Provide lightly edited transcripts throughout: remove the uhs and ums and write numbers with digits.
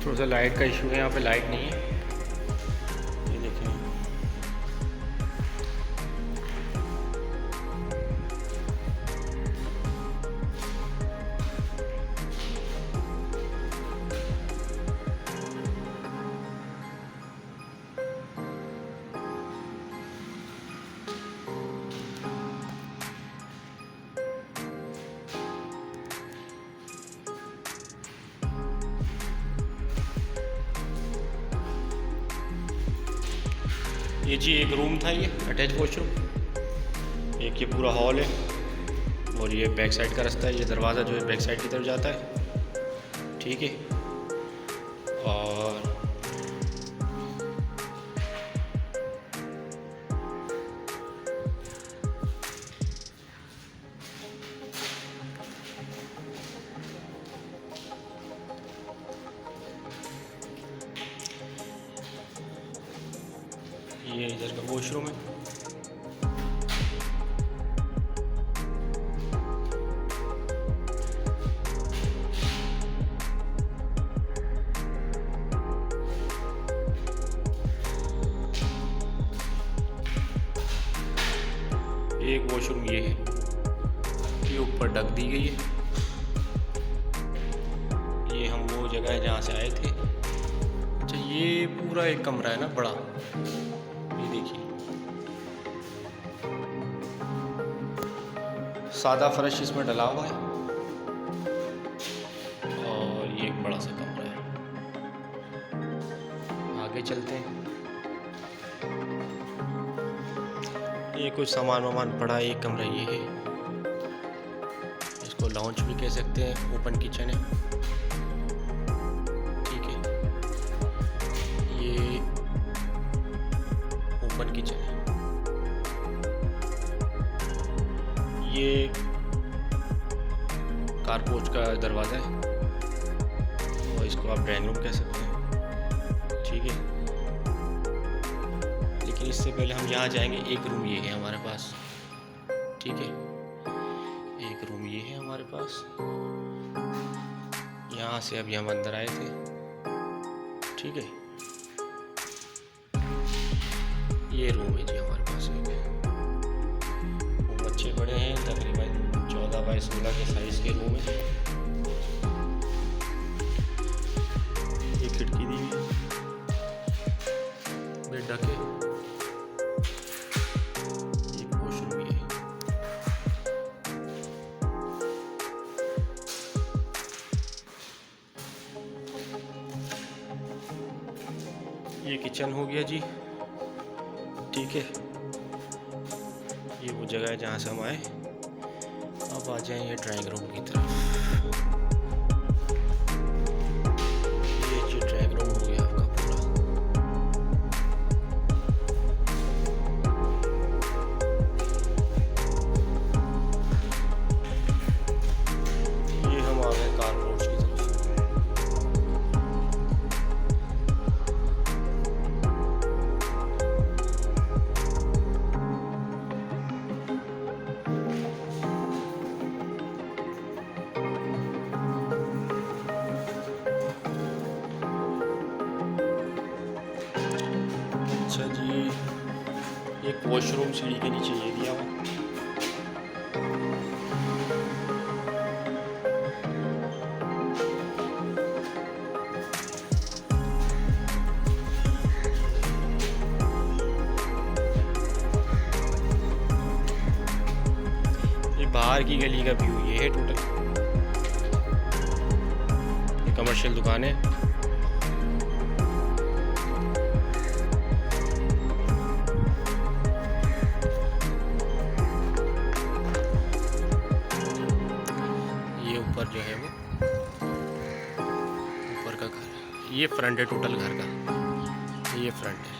थोड़ा सा लाइट का इशू है, यहाँ पे लाइट नहीं है, ये देखें। ये जी एक रूम था, ये अटैच वॉशरूम, एक ये पूरा हॉल है और ये बैक साइड का रास्ता है। ये दरवाज़ा जो है बैक साइड की तरफ जाता है, ठीक है। और ये इधर का वॉशरूम है। एक वॉशरूम ये है, ये ऊपर ढक दी गई है। ये हम वो जगह है जहाँ से आए थे। अच्छा, ये पूरा एक कमरा है ना बड़ा, ये देखिए, सादा फर्श इसमें डला हुआ है और ये एक बड़ा सा कमरा है। आगे चलते हैं। ये कुछ सामान वामान पड़ा है। एक कमरा ये है, इसको लाउंज भी कह सकते हैं, ओपन किचन है, ठीक है। ये ओपन किचन है। ये कारपोच का दरवाज़ा है और इसको आप ड्राइंग रूम कह सकते हैं, ठीक है। लेकिन इससे पहले हम यहाँ जाएंगे। एक रूम ये है हमारे पास, ठीक है। एक रूम ये है हमारे पास, यहाँ से अभी हम अंदर आए थे, ठीक है। ये रूम है जी हमारे पास एक। रूम अच्छे बड़े हैं, तकरीबन 14 बाई 16 के साइज़ के रूम है। ये खिड़की दी हुई है, बेड ढके। ये किचन हो गया जी, ठीक है। ये वो जगह है जहाँ से हम आए। अब आ जाएं ये ड्राइंग रूम की तरफ। ये जी ड्राइंग रूम हो गया आपका पूरा। ये हम आ गए कारपोर्च की तरफ। अच्छा जी, एक वॉशरूम सीढ़ी के नीचे ये दिया हुआ। ये बाहर की गली का व्यू ये है टोटल। ये कमर्शियल दुकान है। ऊपर जो है वो ऊपर का घर, ये फ्रंट है टोटल घर का, ये फ्रंट है।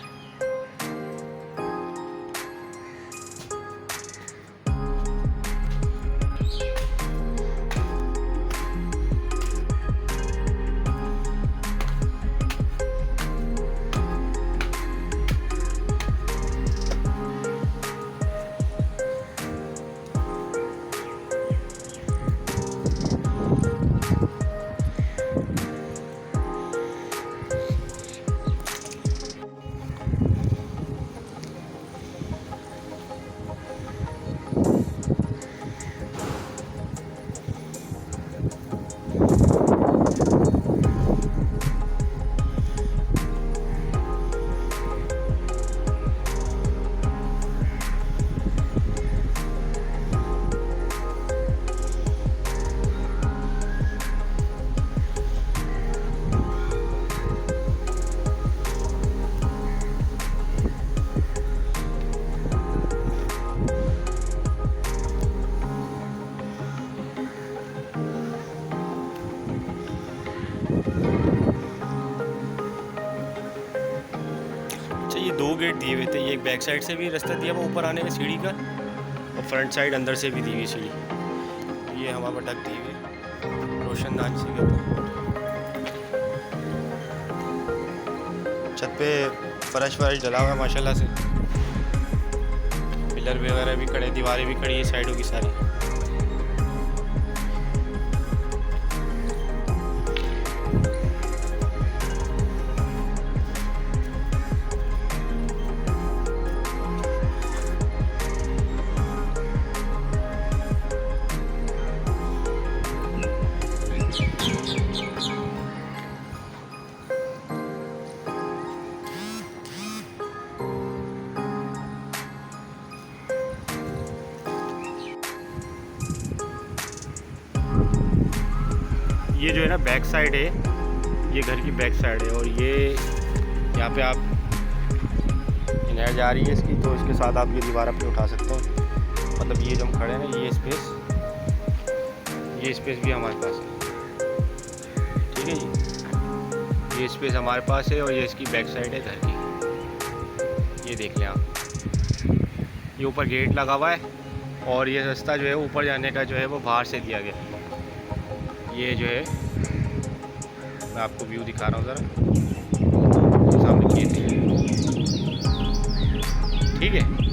दो गेट दिए हुए थे, एक बैक साइड से भी रास्ता दिया हुआ ऊपर आने का सीढ़ी का, और फ्रंट साइड अंदर से भी दी हुई सीढ़ी। ये हवा भटक दी हुई रोशनदान से के ऊपर। छत पे फर्श डला हुआ है माशाल्लाह से, पिलर वगैरह भी खड़े, दीवारें भी खड़ी है साइडों की सारी। ये जो है ना बैक साइड है, ये घर की बैक साइड है, और ये यहाँ पे आप नहर जा रही है इसकी, तो इसके साथ आप ये दीवार अपनी उठा सकते हैं। मतलब ये जो हम खड़े हैं ना, ये स्पेस भी हमारे पास है, ठीक है जी। ये स्पेस हमारे पास है, और ये इसकी बैक साइड है घर की। ये देख लें आप, ये ऊपर गेट लगा हुआ है, और ये रास्ता जो है ऊपर जाने का जो है वो बाहर से दिया गया। ये जो है मैं आपको व्यू दिखा रहा हूँ ज़रा, सामने खेत है, ठीक है।